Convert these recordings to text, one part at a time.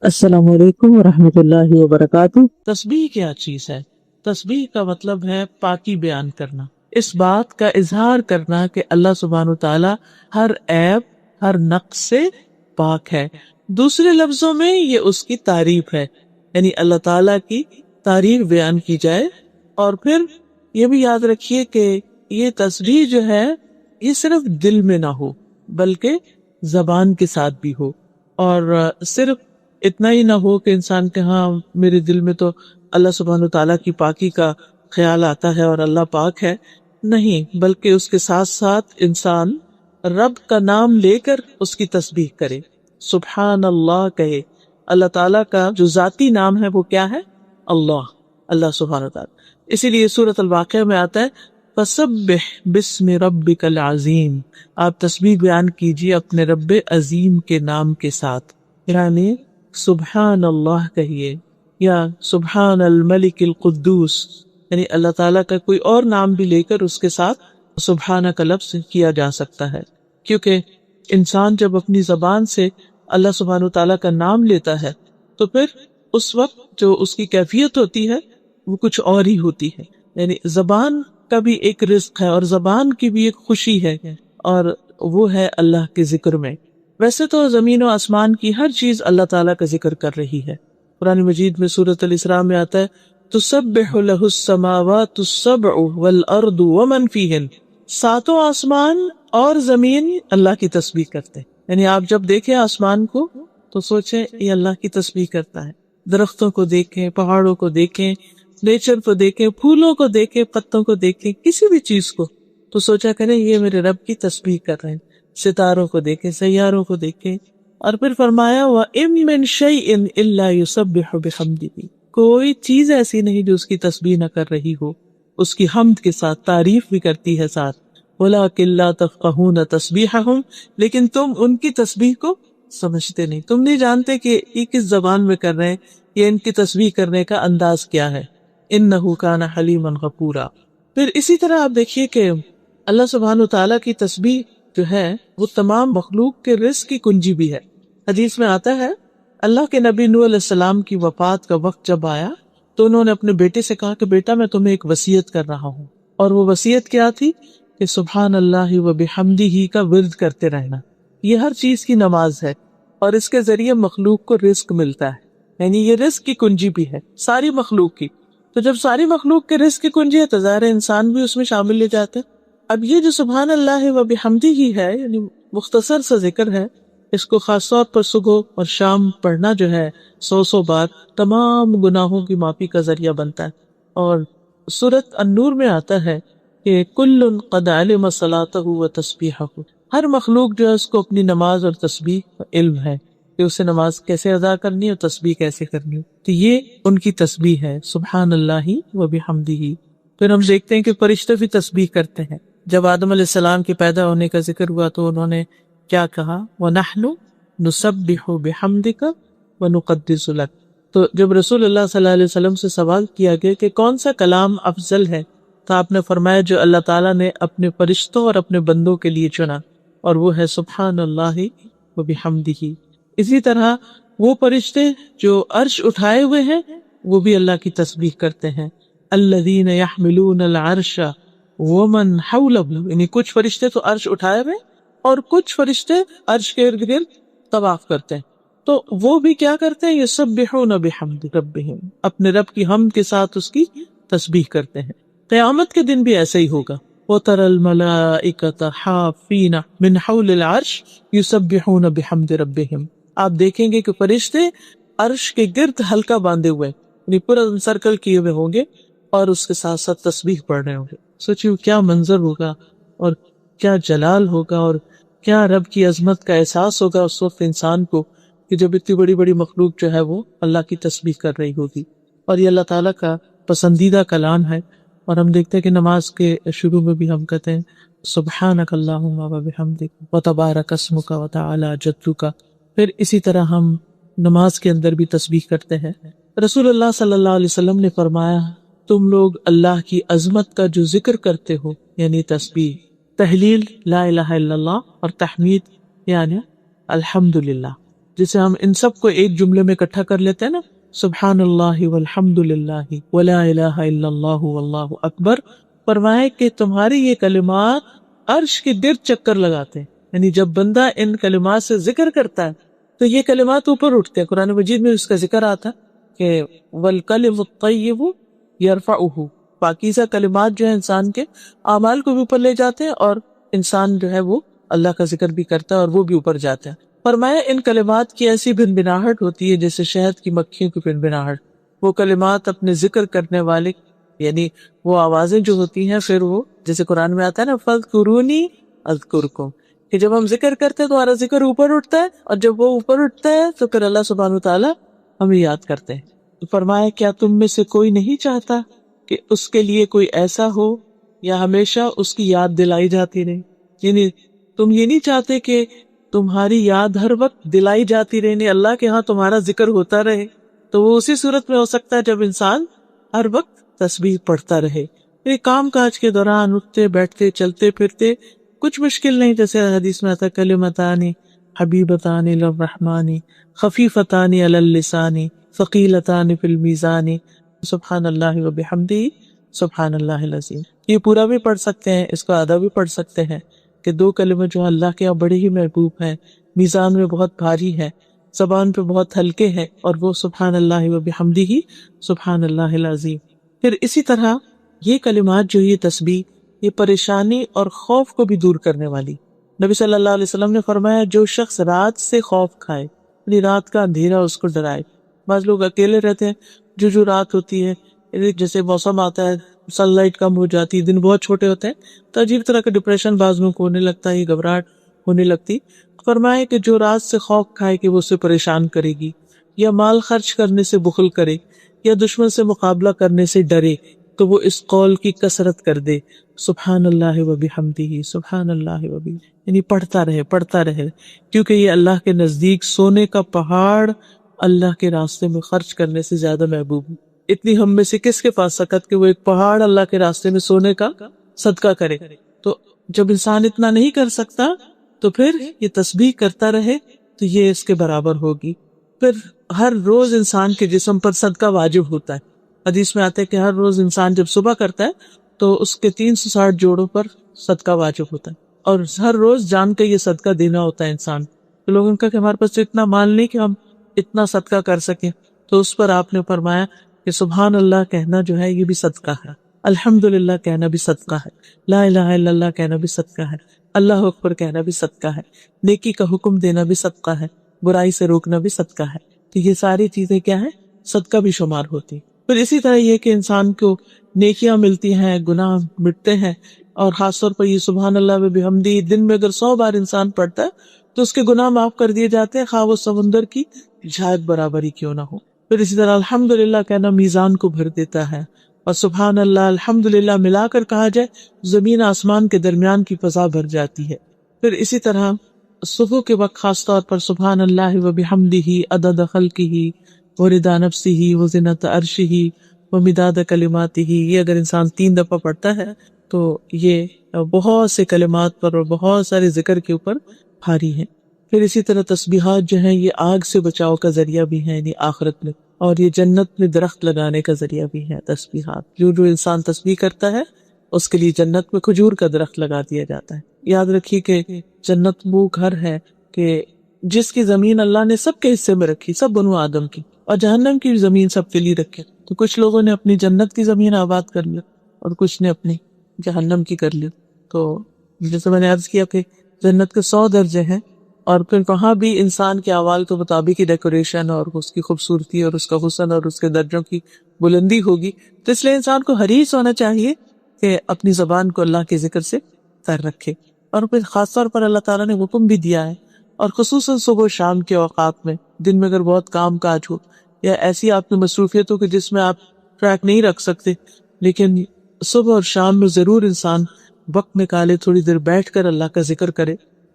السلام علیکم ورحمۃ اللہ وبرکاتہ۔ تسبیح کیا چیز ہے؟ تسبیح کا مطلب ہے پاکی بیان کرنا، اس بات کا اظہار کرنا کہ اللہ سبحانہ وتعالی ہر عیب، ہر نقص سے پاک ہے۔ دوسرے لفظوں میں یہ اس کی تعریف ہے، یعنی اللہ تعالی کی تعریف بیان کی جائے۔ اور پھر یہ بھی یاد رکھیے کہ یہ تسبیح جو ہے یہ صرف دل میں نہ ہو بلکہ زبان کے ساتھ بھی ہو، اور صرف اتنا ہی نہ ہو کہ انسان کے ہاں میرے دل میں تو اللہ سبحانہ تعالیٰ کی پاکی کا خیال آتا ہے اور اللہ پاک ہے، نہیں، بلکہ اس کے ساتھ ساتھ انسان رب کا نام لے کر اس کی تسبیح کرے، سبحان اللہ کہے۔ اللہ تعالیٰ کا جو ذاتی نام ہے وہ کیا ہے؟ اللہ، اللہ سبحانہ تعالیٰ۔ اسی لیے سورۃ الواقعہ میں آتا ہے فَسَبِّحْ بِاسْمِ رَبِّكَ الْعَظِيمِ، آپ تسبیح بیان کیجیے اپنے رب عظیم کے نام کے ساتھ، یعنی سبحان اللہ کہیے یا سبحان الملک القدوس، یعنی اللہ تعالیٰ کا کوئی اور نام بھی لے کر اس کے ساتھ سبحانہ کا لفظ کیا جا سکتا ہے، کیونکہ انسان جب اپنی زبان سے اللہ سبحانہ تعالیٰ کا نام لیتا ہے تو پھر اس وقت جو اس کی کیفیت ہوتی ہے وہ کچھ اور ہی ہوتی ہے، یعنی زبان کا بھی ایک رزق ہے اور زبان کی بھی ایک خوشی ہے، اور وہ ہے اللہ کے ذکر میں۔ ویسے تو زمین و آسمان کی ہر چیز اللہ تعالیٰ کا ذکر کر رہی ہے۔ قرآن مجید میں سورۃ الاسراء میں آتا ہے تسبح لہ السماوات السبع والارض ومن فیہن، ساتوں آسمان اور زمین اللہ کی تسبیح کرتے ہیں، یعنی آپ جب دیکھیں آسمان کو تو سوچیں یہ اللہ کی تسبیح کرتا ہے، درختوں کو دیکھیں، پہاڑوں کو دیکھیں، نیچر کو دیکھیں، پھولوں کو دیکھیں، پتوں کو دیکھیں، کسی بھی چیز کو تو سوچا کریں یہ میرے رب کی تسبیح کر رہے ہیں، ستاروں کو دیکھیں، سیاروں کو دیکھیں، اور پھر فرمایا وَإِن مِّن شَيْءٍ إِلَّا يُسَبِّحُ بِحَمْدِهِ، کوئی چیز ایسی نہیں جو اس کی تسبیح نہ کر رہی ہو، اس کی حمد کے ساتھ تعریف بھی کرتی ہے ساتھ، وَلَٰكِن لَّا تَفْقَهُونَ تَسْبِيحَهُمْ، لیکن تم ان کی تسبیح کو سمجھتے نہیں، تم نہیں جانتے کہ یہ کس زبان میں کر رہے ہیں، یہ ان کی تسبیح کرنے کا انداز کیا ہے۔ إِنَّهُ كَانَ حَلِيمًا غَفُورًا۔ پھر اسی طرح آپ دیکھیے کہ اللہ سبحانہ تعالیٰ کی تسبیح جو ہے وہ تمام مخلوق کے رزق کی کنجی بھی ہے۔ حدیث میں آتا ہے اللہ کے نبی نوح علیہ السلام کی وفات کا وقت جب آیا تو انہوں نے اپنے بیٹے سے کہا کہ بیٹا میں تمہیں ایک وصیت کر رہا ہوں، اور وہ وصیت کیا تھی کہ سبحان اللہ و بحمدہ کا ورد کرتے رہنا۔ یہ ہر چیز کی نماز ہے اور اس کے ذریعے مخلوق کو رزق ملتا ہے، یعنی یہ رزق کی کنجی بھی ہے ساری مخلوق کی۔ تو جب ساری مخلوق کے رزق کی کنجی ہے تو ظاہر انسان بھی اس میں شامل لے جاتے ہیں۔ اب یہ جو سبحان اللہ و بحمدہ ہے، یعنی مختصر سا ذکر ہے، اس کو خاص طور پر صبح اور شام پڑھنا جو ہے 100 بار تمام گناہوں کی معافی کا ذریعہ بنتا ہے۔ اور سورۃ النور میں آتا ہے کہ کل قد علم صلاتہ و تسبیحہ، ہر مخلوق جو ہے اس کو اپنی نماز اور تسبیح کا علم ہے کہ اسے نماز کیسے ادا کرنی ہے اور تسبیح کیسے کرنی ہے، تو یہ ان کی تسبیح ہے سبحان اللہ و بحمدہ۔ پھر ہم دیکھتے ہیں کہ فرشتے بھی تسبیح کرتے ہیں۔ جب آدم علیہ السلام کے پیدا ہونے کا ذکر ہوا تو انہوں نے کیا کہا وَنَحْنُ نُسَبِّحُ بِحَمْدِكَ وَنُقَدِّسُ لَكَ، تو جب رسول اللہ صلی اللہ علیہ وسلم سے سوال کیا گیا کہ کون سا کلام افضل ہے تو آپ نے فرمایا جو اللہ تعالیٰ نے اپنے فرشتوں اور اپنے بندوں کے لیے چنا، اور وہ ہے سبحان اللہ و بحمدہ۔ اسی طرح وہ فرشتے جو عرش اٹھائے ہوئے ہیں وہ بھی اللہ کی تسبیح کرتے ہیں، الذین یحملون العرش ومن حولہ، یعنی کچھ فرشتے تو عرش اٹھائے ہوئے اور کچھ فرشتے عرش کے ارد گرد طواف کرتے ہیں، تو وہ بھی کیا کرتے ہیں یسبحون بحمد ربہم، اپنے رب کی حمد کے ساتھ اس کی تسبیح کرتے ہیں۔ قیامت کے دن بھی ایسا ہی ہوگا، وَتَرَى الْمَلَائِكَةَ حَافِّينَ مِنْ حَوْلِ الْعَرْشِ يُسَبِّحُونَ بِحَمْدِ رَبِّهِمْ، آپ دیکھیں گے کہ فرشتے عرش کے گرد حلقہ باندھے ہوئے یعنی پورا سرکل کیے ہوئے ہوں گے اور اس کے ساتھ ساتھ تسبیح پڑھ رہے ہوں گے۔ سوچیے کیا منظر ہوگا اور کیا جلال ہوگا اور کیا رب کی عظمت کا احساس ہوگا اس وقت انسان کو کہ جب اتنی بڑی بڑی مخلوق جو ہے وہ اللہ کی تسبیح کر رہی ہوگی۔ اور یہ اللہ تعالیٰ کا پسندیدہ کلام ہے، اور ہم دیکھتے ہیں کہ نماز کے شروع میں بھی ہم کہتے ہیں سبحانک اللہم و بحمدک وتبارک اسمک وتعالی جدک، پھر اسی طرح ہم نماز کے اندر بھی تسبیح کرتے ہیں۔ رسول اللہ صلی اللہ علیہ وسلم نے فرمایا تم لوگ اللہ کی عظمت کا جو ذکر کرتے ہو یعنی تسبیح، تحلیل لا الہ الا اللہ اور تحمید یعنی الحمدللہ، جسے ہم ان سب کو ایک جملے میں اکٹھا کر لیتے ہیں نا، سبحان اللہ والحمد للہ ولا الہ الا اللہ واللہ اکبر، فرمائے کہ تمہارے یہ کلمات عرش کے گرد چکر لگاتے ہیں. یعنی جب بندہ ان کلمات سے ذکر کرتا ہے تو یہ کلمات اوپر اٹھتے ہیں. قرآن مجید میں اس کا ذکر آتا کہ والکلم الطیب یرفعہ، پاکیزہ کلمات جو ہے انسان کے اعمال کو بھی اوپر لے جاتے ہیں، اور انسان جو ہے وہ اللہ کا ذکر بھی کرتا ہے اور وہ بھی اوپر جاتا ہے. فرمایا ان کلمات کی ایسی بنبناہٹ ہوتی ہے جیسے شہد کی مکھیوں کی بنبناہٹ. وہ کلمات اپنے ذکر کرنے والے، یعنی وہ آوازیں جو ہوتی ہیں، پھر وہ جیسے قرآن میں آتا ہے نا فَاذْكُرُونِي أَذْكُرْكُمْ، کہ جب ہم ذکر کرتے ہیں تو ہمارا ذکر اوپر اٹھتا ہے، اور جب وہ اوپر اٹھتا ہے تو پھر اللہ سبحانہ وتعالیٰ ہمیں یاد کرتے ہیں. فرمایا کیا تم میں سے کوئی نہیں چاہتا کہ اس کے لیے کوئی ایسا ہو یا ہمیشہ اس کی یاد دلائی جاتی رہے؟ یعنی تم یہ نہیں چاہتے کہ تمہاری یاد ہر وقت دلائی جاتی رہے، یعنی اللہ کے ہاں تمہارا ذکر ہوتا رہے؟ تو وہ اسی صورت میں ہو سکتا ہے جب انسان ہر وقت تسبیح پڑھتا رہے. یعنی کام کاج کے دوران اٹھتے بیٹھتے چلتے پھرتے کچھ مشکل نہیں، جیسے حدیث میں آتا کلمتان حبیبتان الی الرحمن خفیفتان علی اللسان ثقیلتان فی المیزان سبحان اللہ وبحمدہ سبحان اللہ العظیم. یہ پورا بھی پڑھ سکتے ہیں، اس کو آدھا بھی پڑھ سکتے ہیں کہ دو کلمے جو اللہ کے یہاں بڑے ہی محبوب ہیں، میزان میں بہت بھاری ہے، زبان پہ بہت ہلکے ہیں، اور وہ سبحان اللہ وبحمدہ سبحان اللہ العظیم. پھر اسی طرح یہ کلمات جو یہ تسبیح، یہ پریشانی اور خوف کو بھی دور کرنے والی. نبی صلی اللہ علیہ وسلم نے فرمایا جو شخص رات سے خوف کھائے، یعنی رات کا اندھیرا اس کو ڈرائے. بعض لوگ اکیلے رہتے ہیں، جو رات ہوتی ہے، جیسے موسم آتا ہے، سن لائٹ کم ہو جاتی، دن بہت چھوٹے ہوتے ہیں، تو عجیب طرح کا ڈپریشن بعض لوگوں کو ہونے لگتا ہے، یہ گھبراہٹ ہونے لگتی. فرمائے کہ جو رات سے خوف کھائے کہ وہ اسے پریشان کرے گی، یا مال خرچ کرنے سے بخل کرے، یا دشمن سے مقابلہ کرنے سے ڈرے، تو وہ اس قول کی کثرت کر دے سبحان اللہ وبحمدہ سبحان اللہ وبحمدہ، یعنی پڑھتا رہے، کیونکہ یہ اللہ کے نزدیک سونے کا پہاڑ اللہ کے راستے میں خرچ کرنے سے زیادہ محبوب ہے. اتنی ہم میں سے کس کے پاس سکت کہ وہ ایک پہاڑ اللہ کے راستے میں سونے کا صدقہ کرے؟ تو جب انسان اتنا نہیں کر سکتا تو پھر یہ تسبیح کرتا رہے تو یہ اس کے برابر ہوگی. پھر ہر روز انسان کے جسم پر صدقہ واجب ہوتا ہے. حدیث میں آتا ہے کہ ہر روز انسان جب صبح کرتا ہے تو اس کے 360 جوڑوں پر صدقہ واجب ہوتا ہے، اور ہر روز جان کے یہ صدقہ دینا ہوتا ہے انسان. تو لوگوں کا کہ ہمارے پاس اتنا مال نہیں کہ ہم اتنا صدقہ کر سکیں، تو اس پر آپ نے فرمایا کہ سبحان اللہ کہنا جو ہے یہ بھی صدقہ ہے، الحمدللہ کہنا بھی صدقہ ہے، لا الہ الا اللہ کہنا بھی صدقہ ہے، اللہ اکبر کہنا بھی صدقہ ہے، نیکی کا حکم دینا بھی صدقہ ہے، برائی سے روکنا بھی صدقہ ہے. تو یہ ساری چیزیں کیا ہیں؟ صدقہ بھی شمار ہوتی. پھر اسی طرح یہ کہ انسان کو نیکیاں ملتی ہیں، گناہ مٹتے ہیں، اور خاص طور پر یہ سبحان اللہ وبحمدہ دن میں اگر 100 بار انسان پڑھتا ہے تو اس کے گناہ معاف کر دیے جاتے ہیں، خواہ وہ سمندر کی جھاگ برابر ہی کیوں نہ ہو. پھر اسی طرح الحمدللہ کہنا میزان کو بھر دیتا ہے، اور سبحان اللہ الحمدللہ ملا کر کہا جائے زمین آسمان کے درمیان کی فضا بھر جاتی ہے. پھر اسی طرح صبح کے وقت خاص طور پر سبحان اللہ وبحمدہ عدد خلقہ ورضا نفسہ وزنۃ عرشہ ومداد کلماتہ، یہ اگر انسان 3 دفعہ پڑھتا ہے تو یہ بہت سے کلمات پر اور بہت سارے ذکر کے اوپر بھاری ہیں. پھر اسی طرح تسبیحات جو ہیں یہ آگ سے بچاؤ کا ذریعہ بھی ہیں، یعنی آخرت میں، اور یہ جنت میں درخت لگانے کا ذریعہ بھی ہے. تسبیحات جو انسان تسبیح کرتا ہے اس کے لیے جنت میں کھجور کا درخت لگا دیا جاتا ہے. یاد رکھیے کہ جنت وہ گھر ہے کہ جس کی زمین اللہ نے سب کے حصے میں رکھی، سب بنو آدم کی، اور جہنم کی زمین سب کے لیے رکھی. تو کچھ لوگوں نے اپنی جنت کی زمین آباد کر لی اور کچھ نے اپنی جہنم کی کر لی. تو جیسے میں نے عرض کیا کہ جنت کے 100 درجے ہیں، اور پھر وہاں بھی انسان کے اعمال کے مطابق ہی ڈیکوریشن اور اس کی خوبصورتی اور اس کا حسن اور اس کے درجوں کی بلندی ہوگی. تو اس لیے انسان کو حریص ہونا چاہیے کہ اپنی زبان کو اللہ کے ذکر سے تر رکھے. اور پھر خاص طور پر اللہ تعالیٰ نے حکم بھی دیا ہے، اور خصوصاً صبح و شام کے اوقات میں، دن میں اگر بہت کام کاج ہو یا ایسی آپ کی مصروفیت ہو کہ جس میں آپ ٹریک نہیں رکھ سکتے، لیکن صبح اور شام میں ضرور انسان وقت نکالے، تھوڑی دیر بیٹھ کر اللہ کا ذکر کرے.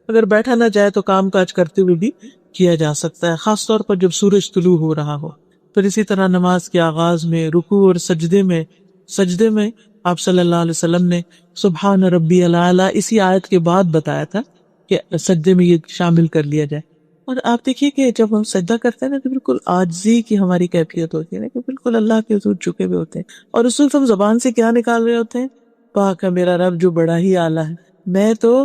اگر بیٹھا نہ جائے تو کام کاج کرتے ہوئے بھی کیا جا سکتا ہے، خاص طور پر جب سورج طلوع ہو رہا ہو. پھر اسی طرح نماز کے آغاز میں، رکوع اور سجدے میں آپ صلی اللہ علیہ وسلم نے سبحان ربی الاعلیٰ اسی آیت کے بعد بتایا تھا کہ سجدے میں یہ شامل کر لیا جائے. اور آپ دیکھیے کہ جب ہم سجدہ کرتے ہیں نا تو بالکل عاجزی کی ہماری کیفیت ہوتی ہے نا، کہ بالکل اللہ کے حضور جھکے ہوئے ہوتے ہیں، اور اس وقت ہم زبان سے کیا نکال رہے ہوتے ہیں؟ پاک ہے میرا رب جو بڑا ہی اعلیٰ ہے، میں تو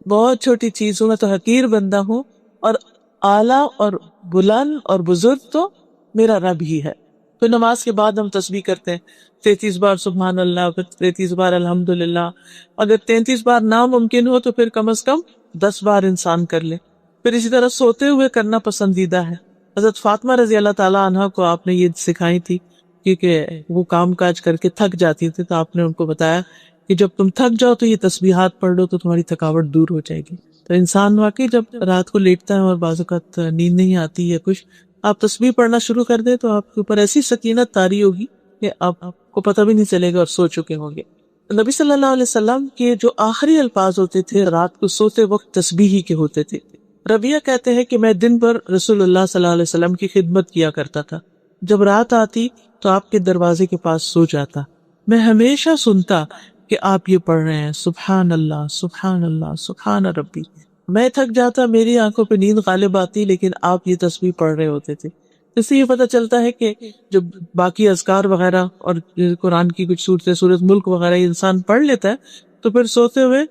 بہت چھوٹی چیز ہوں، میں تو حقیر بندہ ہوں، اور اعلیٰ اور بلند اور بزرگ تو میرا رب ہی ہے۔ تو نماز کے بعد ہم تسبیح کرتے ہیں 33 بار سبحان اللہ، پھر 33 بار الحمدللہ۔ اگر 33 بار ناممکن ہو تو پھر کم از کم 10 بار انسان کر لے۔ پھر اسی طرح سوتے ہوئے کرنا پسندیدہ ہے۔ حضرت فاطمہ رضی اللہ تعالیٰ عنہ کو آپ نے یہ سکھائی تھی، کیونکہ وہ کام کاج کر کے تھک جاتی تھی، تو آپ نے ان کو بتایا کہ جب تم تھک جاؤ تو یہ تسبیحات پڑھ لو تو تمہاری تھکاوٹ دور ہو جائے گی۔ تو انسان واقعی جب رات کو لیٹتا ہے اور بعض اوقات نیند نہیں آتی یا کچھ، آپ تسبیح پڑھنا شروع کر دیں تو آپ کے اوپر ایسی سکینت طاری ہوگی کہ آپ کو پتہ بھی نہیں چلے گا اور سو چکے ہوں گے۔ نبی صلی اللہ علیہ وسلم کے جو آخری الفاظ ہوتے تھے رات کو سوتے وقت تسبیح ہی کے ہوتے تھے۔ ربیہ کہتے ہیں کہ میں دن بھر رسول اللہ صلی اللہ علیہ وسلم کی خدمت کیا کرتا تھا، جب رات آتی تو آپ کے دروازے کے پاس سو جاتا، میں ہمیشہ سنتا کہ آپ یہ پڑھ رہے ہیں سبحان اللہ سبحان اللہ سبحان ربی۔ میں تھک جاتا، میری آنکھوں پہ نیند غالب آتی، لیکن آپ یہ تسبیح پڑھ رہے ہوتے تھے۔ اس سے یہ پتہ چلتا ہے کہ جب باقی اذکار وغیرہ اور قرآن کی کچھ صورتیں، سورۃ ملک وغیرہ یہ انسان پڑھ لیتا ہے تو پھر سوتے ہوئے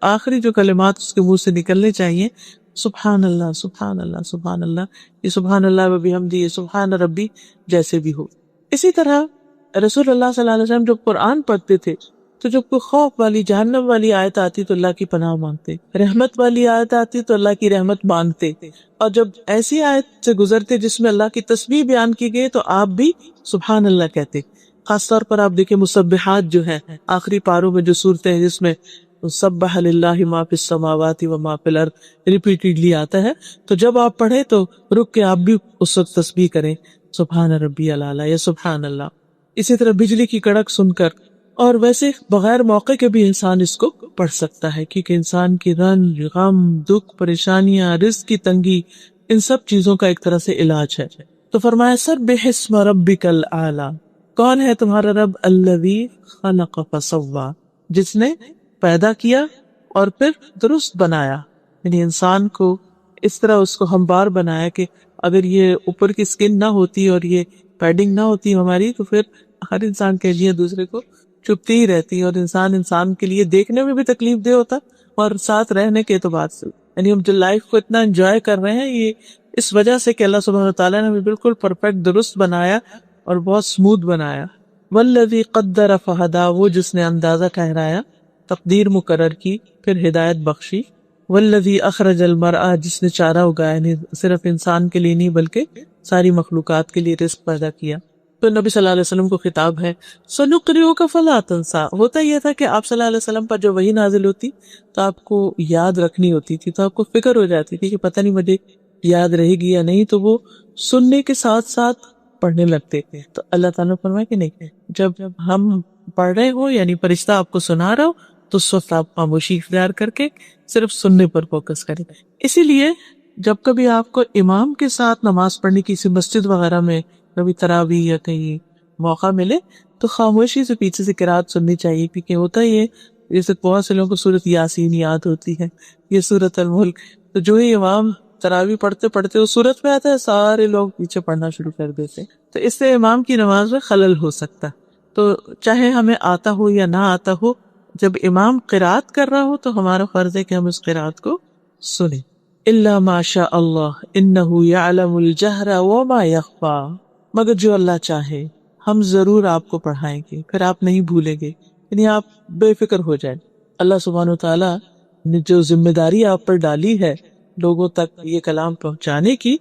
آخری جو کلمات اس کے منہ سے نکلنے چاہیے سبحان اللہ سبحان اللہ سبحان اللہ، یہ سبحان اللہ و بحمدہ، یہ سبحان ربی جیسے بھی ہو۔ اسی طرح رسول اللہ صلی اللہ علیہ وسلم جب قرآن پڑھتے تھے تو جب کوئی خوف والی جہنم والی آیت آتی تو اللہ کی پناہ مانگتے، رحمت والی آیت آتی تو اللہ کی رحمت مانگتے، اور جب ایسی آیت سے گزرتے جس میں اللہ کی تسبیح بیان کی گئی تو آپ بھی سبحان اللہ کہتے۔ خاص طور پر آپ دیکھیں مسبحات جو ہیں آخری پاروں میں جو صورتیں ہیں جس میں سبح للہ ما فی السماوات و ما فی الارض ریپیٹڈلی آتا ہے، تو جب آپ پڑھیں تو رک کے آپ بھی اس وقت تسبیح کریں سبحان ربی الاعلی یا سبحان اللہ۔ اسی طرح بجلی کی کڑک سن کر، اور ویسے بغیر موقع کے بھی انسان اس کو پڑھ سکتا ہے، کیونکہ انسان کی رنج، غم، دکھ، پریشانیاں، رزق کی تنگی، ان سب چیزوں کا ایک طرح سے علاج ہے۔ تو فرمایا سبح اسم ربک الاعلی، کون ہے تمہارا رب؟ الذی خلق فسوی، جس نے پیدا کیا اور پھر درست بنایا، یعنی انسان کو اس طرح اس کو ہموار بنایا کہ اگر یہ اوپر کی سکن نہ ہوتی اور یہ پیڈنگ نہ ہوتی ہماری تو پھر ہر انسان کے لیے دوسرے کو چپتی ہی رہتی، اور انسان کے لیے دیکھنے میں بھی تکلیف دہ ہوتا اور ساتھ رہنے کے اعتبار سے، یعنی ہم جو لائف کو اتنا انجوائے کر رہے ہیں یہ اس وجہ سے کہ اللہ سبحانہ وتعالیٰ نے ہمیں بالکل پرفیکٹ درست بنایا اور بہت سموتھ بنایا۔ والذی قدر فہدی، وہ جس نے اندازہ ٹھہرایا، تقدیر مقرر کی، پھر ہدایت بخشی۔ والذی اخرج المرعی، جس نے چارہ اگایا، یعنی صرف انسان کے لیے نہیں بلکہ ساری مخلوقات کے لیے رزق پیدا کیا۔ تو نبی صلی اللہ علیہ وسلم کو خطاب ہے سنقرئک فلا تنسیٰ۔ ہوتا یہ تھا کہ آپ صلی اللہ علیہ وسلم پر جو وحی نازل ہوتی تو آپ کو یاد رکھنی ہوتی تھی، تو آپ کو فکر ہو جاتی تھی کہ پتہ نہیں مجھے یاد رہے گی یا نہیں، تو وہ سننے کے ساتھ ساتھ پڑھنے لگتے تھے۔ تو اللہ تعالیٰ نے فرمایا کہ نہیں، جب ہم پڑھ رہے ہو یعنی فرشتہ آپ کو سنا رہا ہو تو اس وقت آپ خاموشی اختیار کر کے صرف سننے پر فوکس کریں۔ اسی لیے جب کبھی آپ کو امام کے ساتھ نماز پڑھنے کی کسی مسجد وغیرہ میں کبھی تراویح یا کہیں موقع ملے تو خاموشی سے پیچھے سے قرات سننی چاہیے، کیونکہ ہوتا یہ جیسے بہت سے لوگوں کو سورۃ یاسین یاد ہوتی ہے، یہ سورۃ الملک، تو جو ہی امام تراویح پڑھتے پڑھتے اس سورت میں آتا ہے سارے لوگ پیچھے پڑھنا شروع کر دیتے، تو اس سے امام کی نماز میں خلل ہو سکتا۔ تو چاہے ہمیں آتا ہو یا نہ آتا ہو، جب امام قرات کر رہا ہو تو ہمارا فرض ہے کہ ہم اس قرات کو سنیں۔ الا ما شاء اللہ انہ یعلم الجہر وما یخفی، مگر جو اللہ چاہے ہم ضرور آپ کو پڑھائیں گے، پھر آپ نہیں بھولیں گے، یعنی آپ بے فکر ہو جائیں۔ اللہ سبحانہ وتعالیٰ نے جو ذمہ داری آپ پر ڈالی ہے لوگوں تک یہ کلام پہنچانے کی،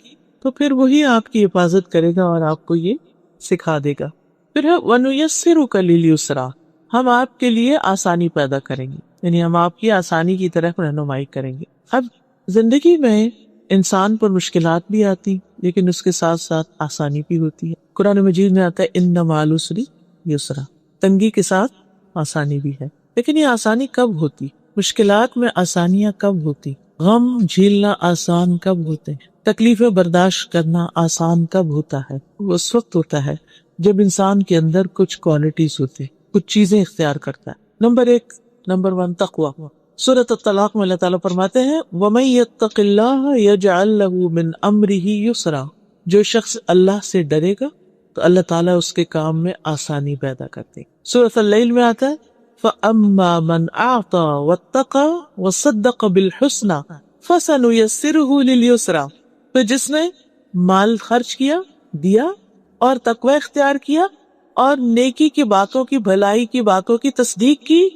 تو پھر وہی آپ کی حفاظت کرے گا اور آپ کو یہ سکھا دے گا۔ پھر ہے وَنُيَسِّرُكَ لِلْيُسْرَىٰ، ہم آپ کے لیے آسانی پیدا کریں گے، یعنی ہم آپ کی آسانی کی طرف رہنمائی کریں گے۔ اب زندگی میں انسان پر مشکلات بھی آتی لیکن اس کے ساتھ ساتھ آسانی بھی ہوتی ہے۔ قرآن مجید میں آتا ہے اِنَّ مَعَ الْعُسْرِ یُسْرًا، تنگی کے ساتھ آسانی بھی ہے۔ لیکن یہ آسانی کب ہوتی؟ مشکلات میں آسانیاں کب ہوتی؟ غم جھیلنا آسان کب ہوتے ہیں؟ تکلیفیں برداشت کرنا آسان کب ہوتا ہے؟ وہ اس وقت ہوتا ہے جب انسان کے اندر کچھ کوالٹیز ہوتے، کچھ چیزیں اختیار کرتا ہے۔ نمبر 1 تقوی، سورۃ الطلاق میں اللہ تعالیٰ فرماتے ہیں وَمَن يَتَّقِ اللَّهَ يَجْعَل لَّهُ مِنْ أَمْرِهِ يُسْرًا، جو شخص اللہ سے ڈرے گا تو اللہ تعالیٰ اس کے کام میں آسانی پیدا کرتے. سورۃ اللیل میں آتا ہے فَأَمَّا مَنْ أَعْطَى وَاتَّقَى وَصَدَّقَ بِالْحُسْنَى فَسَنُيَسِّرُهُ لِلْيُسْرَى، تو جس نے مال خرچ کیا، دیا اور تقوی اختیار کیا اور نیکی کی باتوں کی، بھلائی کی باتوں کی تصدیق کی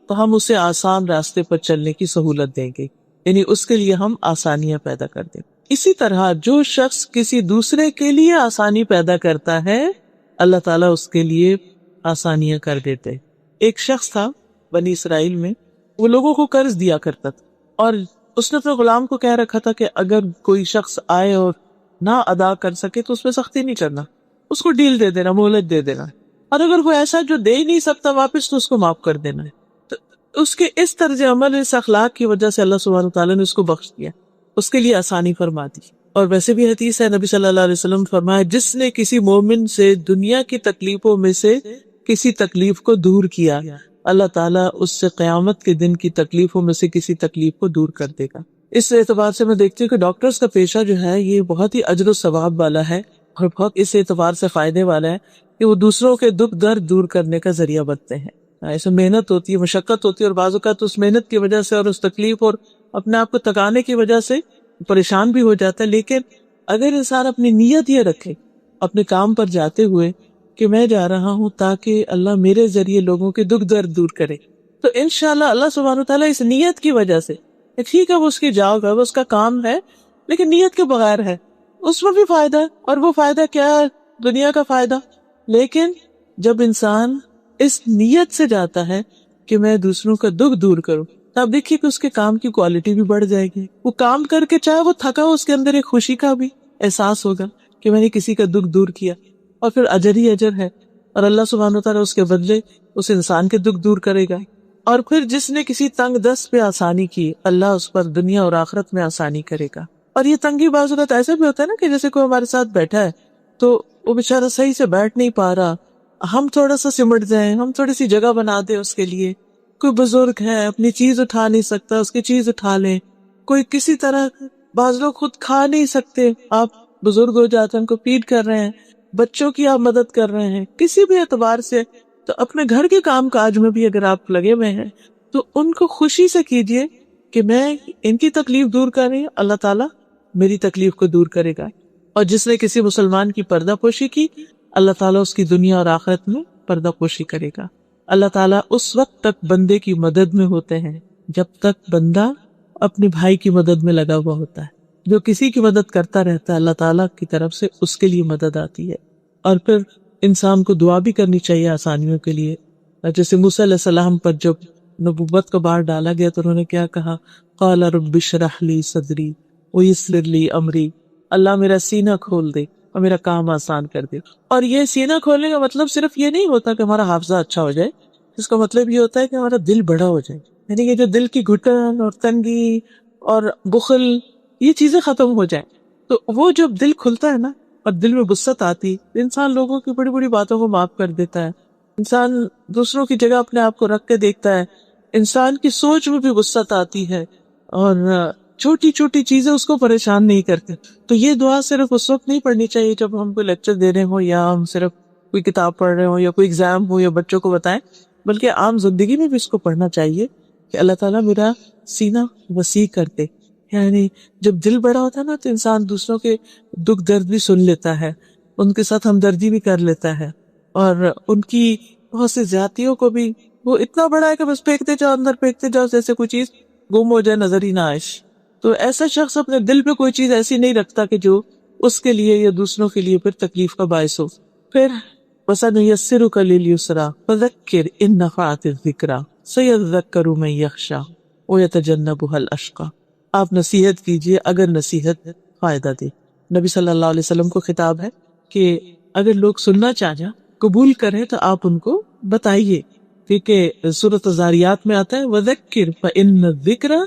تو ہم اسے آسان راستے پر چلنے کی سہولت دیں گے، یعنی اس کے لیے ہم آسانیاں پیدا کر دیں. اسی طرح جو شخص کسی دوسرے کے لیے آسانی پیدا کرتا ہے اللہ تعالیٰ اس کے لیے آسانیاں کر دیتے. ایک شخص تھا بنی اسرائیل میں، وہ لوگوں کو قرض دیا کرتا تھا اور اس نے اپنے غلام کو کہہ رکھا تھا کہ اگر کوئی شخص آئے اور نہ ادا کر سکے تو اس پہ سختی نہیں کرنا، اس کو ڈیل دے دینا، مہلت دے دینا، اور اگر کوئی ایسا جو دے ہی نہیں سکتا واپس تو اس کو معاف کر دینا ہے. اس کے اس طرز عمل، اس اخلاق کی وجہ سے اللہ سبحانہ وتعالیٰ نے اس کو بخش دیا، اس کے لیے آسانی فرما دی. اور ویسے بھی حدیث ہے، نبی صلی اللہ علیہ وسلم فرمایا جس نے کسی مومن سے دنیا کی تکلیفوں میں سے کسی تکلیف کو دور کیا اللہ تعالیٰ اس سے قیامت کے دن کی تکلیفوں میں سے کسی تکلیف کو دور کر دے گا. اس اعتبار سے میں دیکھتی ہوں کہ ڈاکٹرز کا پیشہ جو ہے یہ بہت ہی اجر و ثواب والا ہے اور بہت اس اعتبار سے فائدے والا ہے کہ وہ دوسروں کے دکھ درد دور کرنے کا ذریعہ بنتے ہیں. ایسے محنت ہوتی ہے، مشقت ہوتی ہے، اور بعض اوقات اس محنت کی وجہ سے اور اس تکلیف اور اپنے آپ کو تکانے کی وجہ سے پریشان بھی ہو جاتا ہے. لیکن اگر انسان اپنی نیت یہ رکھے اپنے کام پر جاتے ہوئے کہ میں جا رہا ہوں تاکہ اللہ میرے ذریعے لوگوں کے دکھ درد دور کرے، تو انشاءاللہ اللہ سبحانہ وتعالیٰ اس نیت کی وجہ سے، ٹھیک ہے وہ اس کی جاب ہے، وہ اس کا کام ہے، لیکن نیت کے بغیر ہے، اس میں بھی فائدہ ہے. اور وہ فائدہ کیا ہے؟ دنیا کا فائدہ. لیکن جب انسان اس نیت سے جاتا ہے کہ میں دوسروں کا دکھ دور کروں، تو آپ دیکھیے کہ اس کے کام کی کوالٹی بھی بڑھ جائے گی. وہ کام کر کے چاہے وہ تھکا ہو، اس کے اندر ایک خوشی کا بھی احساس ہوگا کہ میں نے کسی کا دکھ دور کیا، اور پھر اجر ہی اجر ہے، اور اللہ سبحانہ وتعالیٰ اس کے بدلے اس انسان کے دکھ دور کرے گا. اور پھر جس نے کسی تنگ دست پہ آسانی کی اللہ اس پر دنیا اور آخرت میں آسانی کرے گا. اور یہ تنگی بعض اوقات ایسا بھی ہوتا ہے نا کہ جیسے کوئی ہمارے ساتھ بیٹھا ہے تو وہ بےچارا صحیح سے بیٹھ نہیں پا رہا، ہم تھوڑا سا سمٹ جائیں، ہم تھوڑی سی جگہ بنا دیں اس کے لیے. کوئی بزرگ ہے اپنی چیز اٹھا نہیں سکتا، اس کی چیز اٹھا لیں. کوئی کسی طرح، بعض لوگ خود کھا نہیں سکتے، آپ بزرگ ہو جاتے ہیں ان کو فیڈ کر رہے ہیں، بچوں کی آپ مدد کر رہے ہیں، کسی بھی اعتبار سے. تو اپنے گھر کے کام کاج میں بھی اگر آپ لگے ہوئے ہیں تو ان کو خوشی سے کیجئے کہ میں ان کی تکلیف دور کر رہی ہوں، اللہ تعالیٰ میری تکلیف کو دور کرے گا. اور جس نے کسی مسلمان کی پردہ پوشی کی اللہ تعالیٰ اس کی دنیا اور آخرت میں پردہ پوشی کرے گا. اللہ تعالیٰ اس وقت تک بندے کی مدد میں ہوتے ہیں جب تک بندہ اپنے بھائی کی مدد میں لگا ہوا ہوتا ہے. جو کسی کی مدد کرتا رہتا ہے اللہ تعالیٰ کی طرف سے اس کے لیے مدد آتی ہے. اور پھر انسان کو دعا بھی کرنی چاہیے آسانیوں کے لیے. جیسے موسیٰ علیہ السلام پر جب نبوت کا بار ڈالا گیا تو انہوں نے کیا کہا؟ قال رب اشرح لی صدری ویسر لی امری، اللہ میرا سینہ کھول دے اور میرا کام آسان کر دے. اور یہ سینہ کھولنے کا مطلب صرف یہ نہیں ہوتا کہ ہمارا حافظہ اچھا ہو جائے، اس کا مطلب یہ ہوتا ہے کہ ہمارا دل بڑا ہو جائے. یعنی کہ جو دل کی گھٹن اور تنگی اور بخل یہ چیزیں ختم ہو جائیں. تو وہ جب دل کھلتا ہے نا اور دل میں وسعت آتی، انسان لوگوں کی بڑی بڑی باتوں کو معاف کر دیتا ہے، انسان دوسروں کی جگہ اپنے آپ کو رکھ کے دیکھتا ہے، انسان کی سوچ میں بھی وسعت آتی ہے اور چھوٹی چھوٹی چیزیں اس کو پریشان نہیں کرتی. تو یہ دعا صرف اس وقت نہیں پڑھنی چاہیے جب ہم کوئی لیکچر دے رہے ہوں یا ہم صرف کوئی کتاب پڑھ رہے ہوں یا کوئی ایگزام ہو یا بچوں کو بتائیں، بلکہ عام زندگی میں بھی اس کو پڑھنا چاہیے کہ اللہ تعالیٰ میرا سینہ وسیع کر دے. یعنی جب دل بڑا ہوتا ہے نا تو انسان دوسروں کے دکھ درد بھی سن لیتا ہے، ان کے ساتھ ہمدردی بھی کر لیتا ہے، اور ان کی بہت سی زیادتیوں کو بھی، وہ اتنا بڑا ہے کہ بس پھینکتے جاؤ، اندر پھینکتے جاؤ جیسے کوئی چیز گم ہو جائے، نظر ہی نہ آئے. تو ایسا شخص اپنے دل پہ کوئی چیز ایسی نہیں رکھتا کہ جو اس کے لیے یا دوسروں کے لیے پھر تکلیف کا باعث ہو. پھر وَسَنُيَسِّرُكَ لِلْيُسْرَىٰ فَذَكِّرْ إِن نَّفَعَتِ الذِّكْرَىٰ سَيَذَّكَّرُ مَن يَخْشَىٰ وَيَتَجَنَّبُهَا الْأَشْقَىٰ. آپ نصیحت کیجئے اگر نصیحت فائدہ دے. نبی صلی اللہ علیہ وسلم کو خطاب ہے کہ اگر لوگ سننا چاہیں، قبول کریں تو آپ ان کو بتائیے، کیونکہ سورۃ الذاریات میں آتا ہے وَذَكِّرْ فَإِنَّ الذِّكْرَىٰ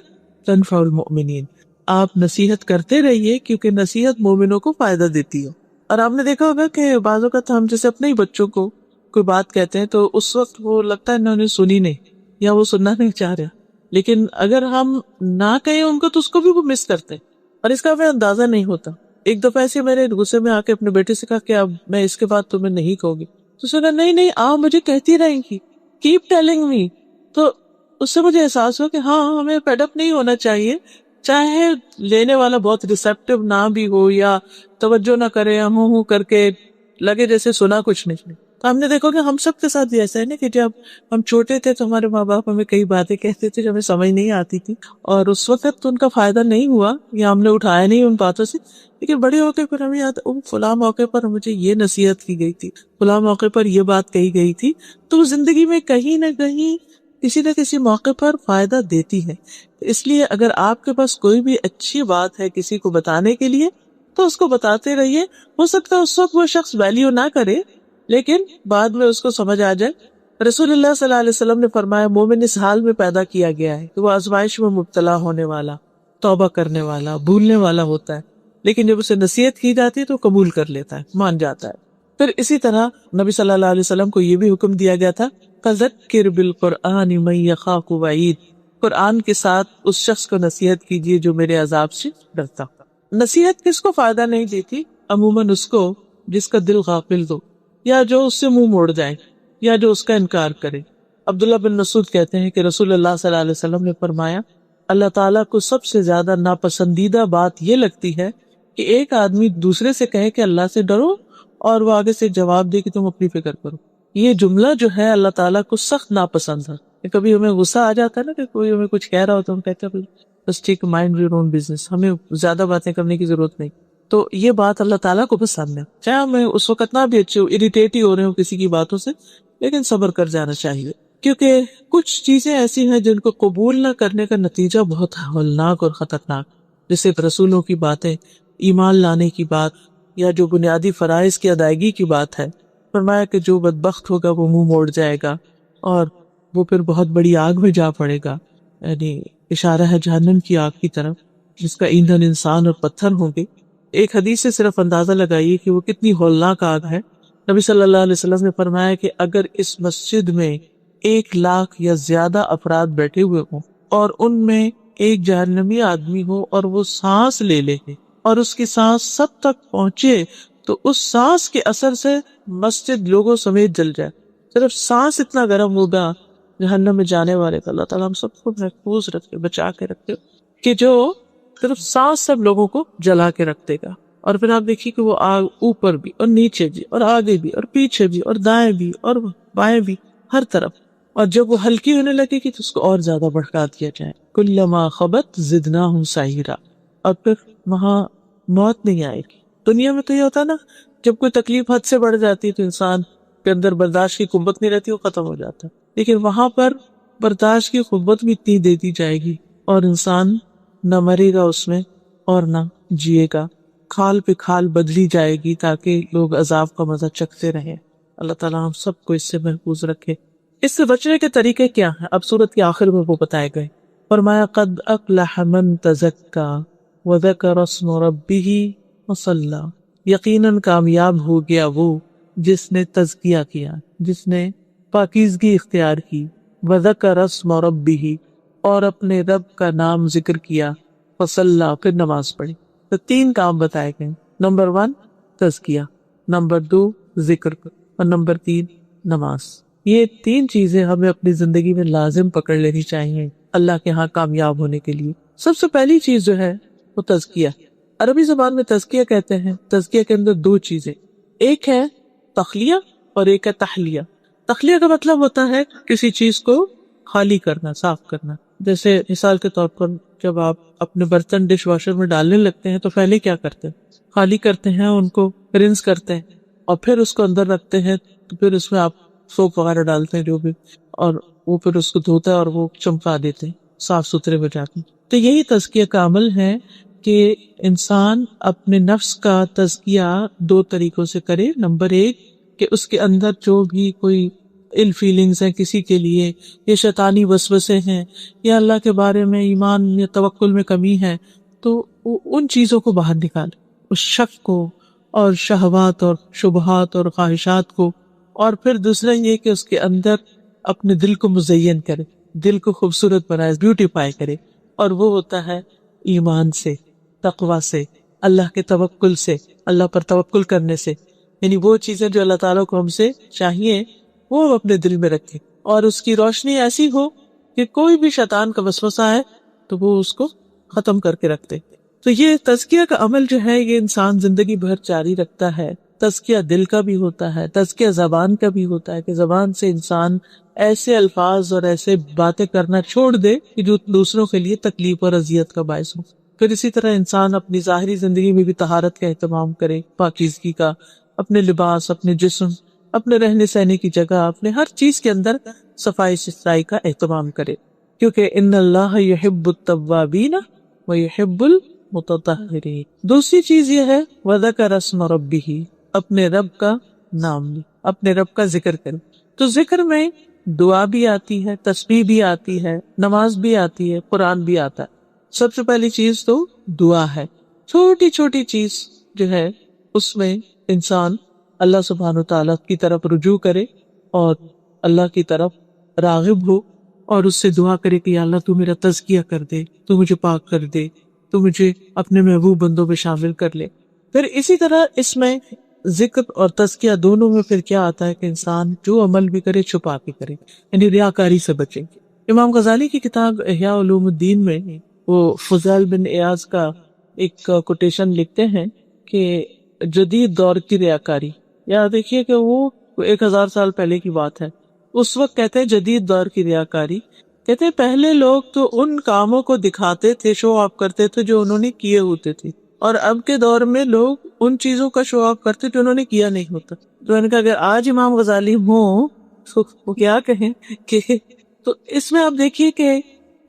تنفع المؤمنین. آپ نصیحت کرتے رہیے کیونکہ نصیحت مومنوں کو فائدہ دیتی ہے. اور آپ نے دیکھا ہوگا کہ بعض اوقات ہم جیسے اپنے ہی بچوں کو کوئی بات کہتے ہیں تو اس وقت وہ لگتا ہے انہوں نے سنی نہیں یا وہ سننا نہیں چاہ رہا، لیکن اگر ہم نہ کہیں ان کو تو اس کو بھی وہ مس کرتے اور اس کا ہمیں اندازہ نہیں ہوتا. ایک دفعہ ایسے میں نے غصے میں آ کے اپنے بیٹے سے کہا کہ اب میں اس کے بعد تمہیں نہیں کہوں گی. تو اس نے کہا نہیں نہیں آپ مجھے کہتی رہیں گی, کیپ ٹیلنگ می. تو اس سے مجھے احساس ہوا کہ ہاں ہمیں فیڈ اپ نہیں ہونا چاہیے, چاہے لینے والا بہت ریسیپٹیو نہ بھی ہو یا توجہ نہ کرے, ہوں کر کے لگے جیسے سنا کچھ نہیں. تو ہم نے دیکھو کہ ہم سب کے ساتھ بھی ایسا ہے نا کہ جب ہم چھوٹے تھے تو ہمارے ماں باپ ہمیں کئی باتیں کہتے تھے جو ہمیں سمجھ نہیں آتی تھی, اور اس وقت تو ان کا فائدہ نہیں ہوا یا ہم نے اٹھایا نہیں ان باتوں سے, لیکن بڑے ہو کے پھر ہمیں یاد فلاں موقع پر مجھے یہ نصیحت کی گئی تھی, فلاں موقع پر یہ بات کہی گئی تھی. تو زندگی میں کہیں نہ کہیں کسی نہ کسی موقع پر فائدہ دیتی ہے. اس لیے اگر آپ کے پاس کوئی بھی اچھی بات ہے کسی کو بتانے کے لیے تو اس کو بتاتے رہیے. ہو سکتا ہے اس وقت وہ شخص ویلیو نہ کرے لیکن بعد میں اس کو سمجھ آ جائے. رسول اللہ صلی اللہ علیہ وسلم نے فرمایا مومن اس حال میں پیدا کیا گیا ہے کہ وہ آزمائش میں مبتلا ہونے والا, توبہ کرنے والا, بھولنے والا ہوتا ہے, لیکن جب اسے نصیحت کی جاتی ہے تو قبول کر لیتا ہے, مان جاتا ہے. پھر اسی طرح نبی صلی اللہ علیہ وسلم کو یہ بھی حکم دیا گیا تھا فذکر بالقرآن من یخاف وعید, قرآن کے ساتھ اس شخص کو نصیحت کیجیے جو میرے عذاب سے ڈرتا. نصیحت کس کو فائدہ نہیں دیتی؟ عموماً اس کو جس کا دل غافل ہو یا جو اس سے منہ موڑ جائے یا جو اس کا انکار کرے. عبداللہ بن مسعود کہتے ہیں کہ رسول اللہ صلی اللہ علیہ وسلم نے فرمایا اللہ تعالیٰ کو سب سے زیادہ ناپسندیدہ بات یہ لگتی ہے کہ ایک آدمی دوسرے سے کہے کہ اللہ سے ڈرو اور وہ آگے سے جواب دے کہ تم اپنی فکر کرو. یہ جملہ جو ہے اللہ تعالیٰ کو سخت ناپسند ہے. کبھی ہمیں غصہ آ جاتا ہے نا کہ کوئی ہمیں کچھ کہہ رہا ہو تو ہم کہتے ہیں بس ٹھیک, مائنڈ یور اون بزنس, ہمیں زیادہ باتیں کرنے کی ضرورت نہیں. تو یہ بات اللہ تعالیٰ کو پسند ہے, چاہے ہمیں اس وقت نہ بھی اچھے ہو, اریٹیٹ ہی ہو رہے ہو کسی کی باتوں سے, لیکن صبر کر جانا چاہیے. کیونکہ کچھ چیزیں ایسی ہیں جن کو قبول نہ کرنے کا نتیجہ بہت ہولناک اور خطرناک, جیسے رسولوں کی باتیں, ایمان لانے کی بات, یا جو بنیادی فرائض کی ادائیگی کی بات ہے. فرمایا کہ جو بدبخت ہوگا وہ منہ موڑ جائے گا اور وہ پھر بہت بڑی آگ میں جا پڑے گا. یعنی اشارہ ہے جہنم کی آگ کی طرف جس کا ایندھن انسان اور پتھر ہوں گے. ایک حدیث سے صرف اندازہ لگائیے کہ وہ کتنی ہولناک آگ ہے. نبی صلی اللہ علیہ وسلم نے فرمایا کہ اگر اس مسجد میں 1,00,000 یا زیادہ افراد بیٹھے ہوئے ہوں اور ان میں ایک جہنمی آدمی ہو اور وہ سانس لے لے اور اس کی سانس سب تک پہنچے تو اس سانس کے اثر سے مسجد لوگوں سمیت جل جائے. صرف سانس اتنا گرم ہوگا جہنم میں جانے والے کا. اللہ تعالیٰ ہم سب کو محفوظ رکھے, بچا کے رکھے, کہ جو صرف سانس سب لوگوں کو جلا کے رکھ دے گا. اور پھر آپ دیکھیے کہ وہ آگ اوپر بھی اور نیچے بھی اور آگے بھی اور پیچھے بھی اور دائیں بھی اور بائیں بھی, ہر طرف. اور جب وہ ہلکی ہونے لگے گی تو اس کو اور زیادہ بھڑکا دیا جائے. کلما خبت زدناہم سعیرا. اور پھر وہاں موت نہیں آئے گی. دنیا میں تو یہ ہوتا نا, جب کوئی تکلیف حد سے بڑھ جاتی ہے تو انسان کے اندر برداشت کی قوت نہیں رہتی, وہ ختم ہو جاتا ہے. لیکن وہاں پر برداشت کی قوت بھی اتنی دے دی جائے گی اور انسان نہ مرے گا اس میں اور نہ جیے گا. کھال پہ کھال بدلی جائے گی تاکہ لوگ عذاب کا مزہ چکھتے رہیں. اللہ تعالیٰ ہم سب کو اس سے محفوظ رکھے. اس سے بچنے کے طریقے کیا ہیں اب سورت کے آخر میں وہ بتائے گئے. فرمایا قد افلح من تزکا وذکر اسم ربہ وصلی. یقیناً کامیاب ہو گیا وہ جس نے تزکیہ کیا, جس نے پاکیزگی اختیار کی, وذکر اسم ربہ اور اپنے رب کا نام ذکر کیا, وصلی پھر نماز پڑھی. تو 3 کام بتائے گئے. نمبر 1 تزکیہ, نمبر 2 ذکر اور نمبر 3 نماز. یہ 3 چیزیں ہمیں اپنی زندگی میں لازم پکڑ لینی چاہیے اللہ کے ہاں کامیاب ہونے کے لیے. سب سے پہلی چیز جو ہے وہ تزکیہ. عربی زبان میں تزکیہ کہتے ہیں. تزکیہ کے اندر 2 چیزیں, ایک ہے تخلیہ اور ایک ہے تحلیہ. تخلیہ کا مطلب ہوتا ہے کسی چیز کو خالی کرنا, صاف کرنا. جیسے مثال کے طور پر جب آپ اپنے برتن ڈش واشر میں ڈالنے لگتے ہیں تو پہلے کیا کرتے ہیں, خالی کرتے ہیں, ان کو رنس کرتے ہیں اور پھر اس کو اندر رکھتے ہیں. تو پھر اس میں آپ سوپ وغیرہ ڈالتے ہیں جو بھی, اور وہ پھر اس کو دھوتا ہے اور وہ چمکا دیتے ہیں, صاف ستھرے ہو جاتے ہیں. تو یہی تزکیہ کا عمل ہے کہ انسان اپنے نفس کا تزکیہ 2 طریقوں سے کرے. نمبر 1 کہ اس کے اندر جو بھی کوئی ال فیلنگز ہیں کسی کے لیے, یہ شیطانی وسوسے ہیں یا اللہ کے بارے میں ایمان یا توکل میں کمی ہے, تو ان چیزوں کو باہر نکالے, اس شک کو اور شہوات اور شبہات اور خواہشات کو. اور پھر دوسرا یہ کہ اس کے اندر اپنے دل کو مزین کرے, دل کو خوبصورت بنائے، بیوٹیفائی کرے، اور وہ ہوتا ہے ایمان سے، تقوی سے، اللہ کے توکل سے، اللہ پر توکل کرنے سے، یعنی وہ چیزیں جو اللہ تعالیٰ کو ہم سے چاہیے وہ ہم اپنے دل میں رکھیں، اور اس کی روشنی ایسی ہو کہ کوئی بھی شیطان کا وسوسہ ہے تو وہ اس کو ختم کر کے رکھ دے۔ تو یہ تزکیہ کا عمل جو ہے یہ انسان زندگی بھر جاری رکھتا ہے۔ تزکیہ دل کا بھی ہوتا ہے، تزکیہ زبان کا بھی ہوتا ہے کہ زبان سے انسان ایسے الفاظ اور ایسے باتیں کرنا چھوڑ دے کہ جو دوسروں کے لیے تکلیف اور اذیت کا باعث ہو۔ پھر اسی طرح انسان اپنی ظاہری زندگی میں بھی طہارت کا اہتمام کرے، پاکیزگی کا، اپنے لباس، اپنے جسم، اپنے رہنے سہنے کی جگہ، اپنے ہر چیز کے اندر صفائی ستھرائی کا اہتمام کرے، کیونکہ ان اللہ یحب التوابین ویحب المتطہرین۔ دوسری چیز یہ ہے وذکر اسم ربہ، اپنے رب کا نام لے، اپنے رب کا ذکر کرے۔ تو ذکر میں دعا بھی آتی ہے، تسبیح بھی آتی ہے، نماز بھی آتی ہے، قرآن بھی آتا ہے۔ سب سے پہلی چیز تو دعا ہے، چھوٹی چھوٹی چیز جو ہے اس میں انسان اللہ سبحانہ وتعالیٰ کی طرف رجوع کرے اور اللہ کی طرف راغب ہو اور اس سے دعا کرے کہ یا اللہ تو میرا تزکیہ کر دے، تو مجھے پاک کر دے، تو مجھے اپنے محبوب بندوں میں شامل کر لے۔ پھر اسی طرح اس میں ذکر اور تزکیہ دونوں میں پھر کیا آتا ہے کہ انسان جو عمل بھی کرے چھپا کے کرے، یعنی ریاکاری سے بچے۔ امام غزالی کی کتاب احیاء علوم الدین میں وہ فضیل بن ایاز کا ایک کوٹیشن لکھتے ہیں کہ جدید دور کی ریاکاری، یا دیکھیے کہ وہ 1000 سال پہلے کی بات ہے، اس وقت کہتے ہیں جدید دور کی ریاکاری، کہتے ہیں پہلے لوگ تو ان کاموں کو دکھاتے تھے، شو آف کرتے تھے جو انہوں نے کیے ہوتے تھے، اور اب کے دور میں لوگ ان چیزوں کا شو آف کرتے جو انہوں نے کیا نہیں ہوتا۔ تو ان کا اگر آج امام غزالی ہوں تو وہ کیا کہیں کہ تو اس میں آپ دیکھیے کہ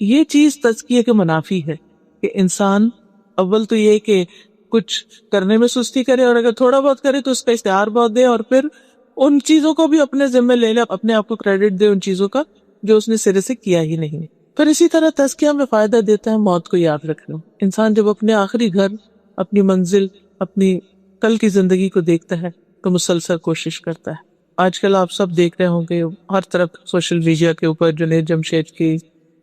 یہ چیز تزکیے کے منافی ہے کہ انسان اول تو یہ کہ کچھ کرنے میں سستی کرے، اور اگر تھوڑا بہت کرے تو اس کا اشتہار بہت دے، اور پھر ان چیزوں کو بھی اپنے ذمہ لے لے، اپنے آپ کو کریڈٹ دے ان چیزوں کا جو اس نے سرے سے کیا ہی نہیں۔ پھر اسی طرح تزکیہ میں فائدہ دیتا ہے موت کو یاد رکھنا۔ انسان جب اپنے آخری گھر، اپنی منزل، اپنی کل کی زندگی کو دیکھتا ہے تو مسلسل کوشش کرتا ہے۔ آج کل آپ سب دیکھ رہے ہوں گے ہر طرف سوشل میڈیا کے اوپر جنید جمشید کی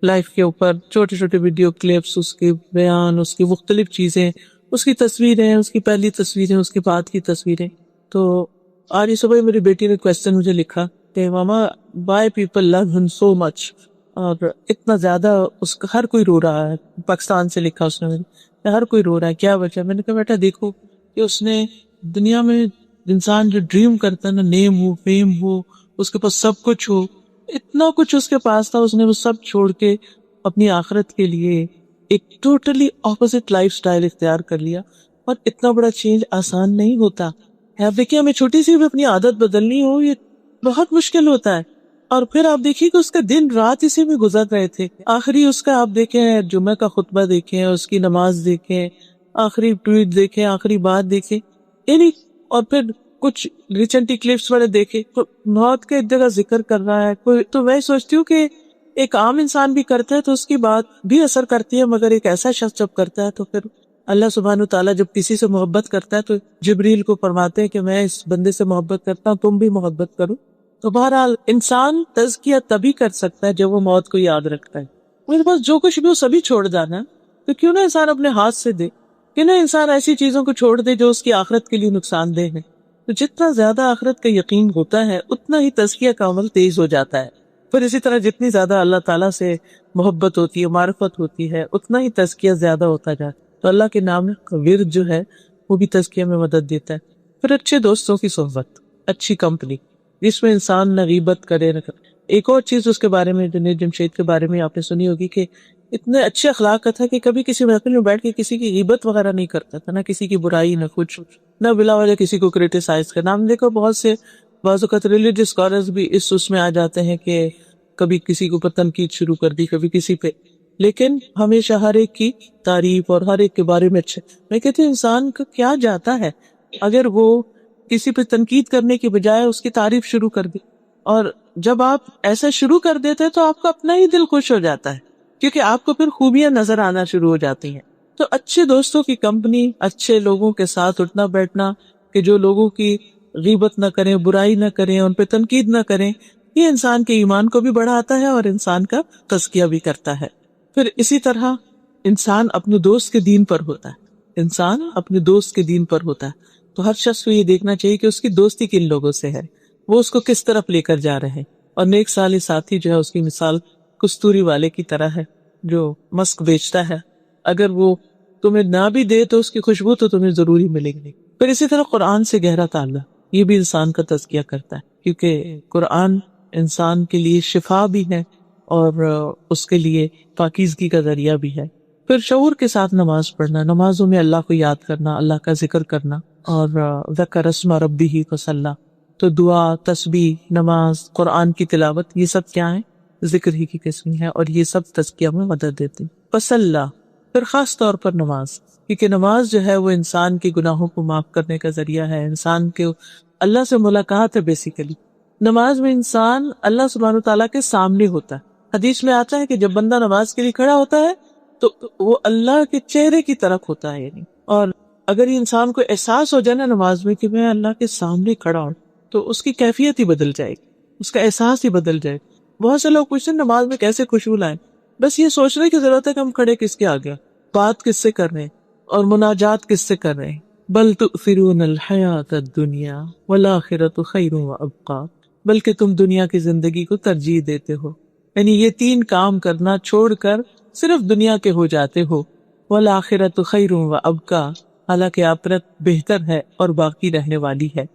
لائف کے اوپر چھوٹے چھوٹے ویڈیو کلپس، اس کے بیان، اس کی مختلف چیزیں، اس کی تصویریں، اس کی پہلی تصویریں، اس کے بعد کی تصویریں۔ تو آج ہی صبح میری بیٹی نے کویسچن مجھے لکھا کہ ماما وائی پیپل لو ہم سو مچ، اور اتنا زیادہ اس کا ہر کوئی رو رہا ہے۔ پاکستان سے لکھا اس نے مجھے، ہر کوئی رو رہا ہے، کیا وجہ؟ میں نے کہا بیٹا دیکھو کہ اس نے دنیا میں انسان جو ڈریم کرتا ہے نا، نیم ہو، فیم ہو، اس کے پاس سب کچھ ہو، اتنا کچھ اس کے پاس تھا، اس نے وہ سب چھوڑ کے اپنی آخرت کے لیے ایک ٹوٹلی اپوزٹ لائف سٹائل اختیار کر لیا۔ اور اتنا بڑا چینج آسان نہیں ہوتا ہے۔ آپ دیکھیے ہمیں چھوٹی سی بھی اپنی عادت بدلنی ہو یہ بہت مشکل ہوتا ہے، اور پھر آپ دیکھیے کہ اس کا دن رات اسی میں گزر رہے تھے۔ آخری اس کا آپ دیکھیں جمعہ کا خطبہ دیکھیں، اس کی نماز دیکھیں، آخری ٹویٹ دیکھیں، آخری بات دیکھیں، یعنی اور پھر کچھ ریسنٹلی کلپس والے دیکھے، موت کا ایک جگہ ذکر کر رہا ہے کوئی، تو میں سوچتی ہوں کہ ایک عام انسان بھی کرتا ہے تو اس کی بات بھی اثر کرتی ہے، مگر ایک ایسا شخص جب کرتا ہے تو پھر اللہ سبحانہ تعالیٰ جب کسی سے محبت کرتا ہے تو جبریل کو فرماتے ہیں کہ میں اس بندے سے محبت کرتا ہوں، تم بھی محبت کرو۔ تو بہرحال انسان تزکیہ تبھی کر سکتا ہے جب وہ موت کو یاد رکھتا ہے۔ میرے پاس جو کچھ بھی وہ سبھی چھوڑ جانا، تو کیوں نہ انسان اپنے ہاتھ سے دے، کیوں نہ انسان ایسی چیزوں کو چھوڑ دے جو اس کی آخرت کے لیے نقصان دہ ہے۔ تو جتنا زیادہ آخرت کا یقین ہوتا ہے اتنا ہی تزکیہ کا عمل تیز ہو جاتا ہے۔ پھر اسی طرح جتنی زیادہ اللہ تعالیٰ سے محبت ہوتی ہے، معرفت ہوتی ہے، اتنا ہی تزکیہ زیادہ ہوتا جاتا ہے۔ تو اللہ کے نام کا ورد جو ہے وہ بھی تزکیہ میں مدد دیتا ہے۔ پھر اچھے دوستوں کی صحبت، اچھی کمپنی جس میں انسان نہ غیبت کرے نہ کرے۔ ایک اور چیز اس کے بارے میں جنید جمشید کے بارے میں آپ نے سنی ہوگی کہ اتنے اچھے اخلاق کا تھا کہ کبھی کسی محفل میں بیٹھ کے کسی کی غیبت وغیرہ نہیں کرتا تھا، نہ کسی کی برائی، نہ کچھ، نہ بلا وجہ کسی کو کریٹیسائز کرنا۔ ہم دیکھو بہت سے بعض اوقات ریلیجیس اسکالرز بھی اس میں آ جاتے ہیں کہ کبھی کسی کے اوپر تنقید شروع کر دی، کبھی کسی پہ، لیکن ہمیشہ ہر ایک کی تعریف اور ہر ایک کے بارے میں اچھے۔ میں کہتی ہوں انسان کا کیا جاتا ہے اگر وہ کسی پہ تنقید کرنے کی بجائے اس کی تعریف شروع کر دے، اور جب آپ ایسا شروع کر دیتے تو آپ کا اپنا ہی دل خوش ہو جاتا ہے، کیونکہ آپ کو پھر خوبیاں نظر آنا شروع ہو جاتی ہیں۔ تو اچھے دوستوں کی کمپنی، اچھے لوگوں کے ساتھ اٹھنا بیٹھنا کہ جو لوگوں کی غیبت نہ کریں، برائی نہ کریں، ان پہ تنقید نہ کریں، یہ انسان کے ایمان کو بھی بڑھاتا ہے اور انسان کا تزکیہ بھی کرتا ہے۔ پھر اسی طرح انسان اپنے دوست کے دین پر ہوتا ہے، انسان اپنے دوست کے دین پر ہوتا ہے، تو ہر شخص کو یہ دیکھنا چاہیے کہ اس کی دوستی کن لوگوں سے ہے، وہ اس کو کس طرف لے کر جا رہے ہیں۔ اور نیک صالح ساتھی جو ہے اس کی مثال کستوری والے کی طرح ہے جو مسک بیچتا ہے، اگر وہ تمہیں نہ بھی دے تو اس کی خوشبو تو تمہیں ضروری ملے گی۔ پھر اسی طرح قرآن سے گہرا تعلق، یہ بھی انسان کا تزکیہ کرتا ہے، کیونکہ قرآن انسان کے لیے شفا بھی ہے اور اس کے لیے پاکیزگی کا ذریعہ بھی ہے۔ پھر شعور کے ساتھ نماز پڑھنا، نمازوں میں اللہ کو یاد کرنا، اللہ کا ذکر کرنا، اور ذکر اسم ربہ فصلی، تو دعا، تسبیح، نماز، قرآن کی تلاوت، یہ سب کیا ہیں؟ ذکر ہی کی قسم ہے، اور یہ سب تزکیہ میں مدد دیتے ہیں۔ فصلی، پھر خاص طور پر نماز، کیونکہ نماز جو ہے وہ انسان کے گناہوں کو معاف کرنے کا ذریعہ ہے، انسان کے اللہ سے ملاقات ہے۔ بیسیکلی نماز میں انسان اللہ سبحانہ تعالیٰ کے سامنے ہوتا ہے۔ حدیث میں آتا ہے کہ جب بندہ نماز کے لیے کھڑا ہوتا ہے تو وہ اللہ کے چہرے کی طرف ہوتا ہے، یعنی، اور اگر یہ انسان کو احساس ہو جائے نا نماز میں کہ میں اللہ کے سامنے کھڑا ہوں، تو اس کی کیفیت ہی بدل جائے گی، اس کا احساس ہی بدل جائے گا۔ بہت سے لوگ پوچھتے ہیں نماز میں کیسے خوشبو لائیں؟ بس یہ سوچنے کی ضرورت ہے کہ ہم کھڑے کس کے آگے، بات کس سے کر رہے ہیں اور مناجات کس سے کر رہے ہیں۔ بل تؤثرون الحیات الدنیا والآخرۃ خیر وابقی، بلکہ تم دنیا کی زندگی کو ترجیح دیتے ہو، یعنی یہ تین کام کرنا چھوڑ کر صرف دنیا کے ہو جاتے ہو۔ والآخرۃ خیر وابقی، حالانکہ آخرت بہتر ہے اور باقی رہنے والی ہے۔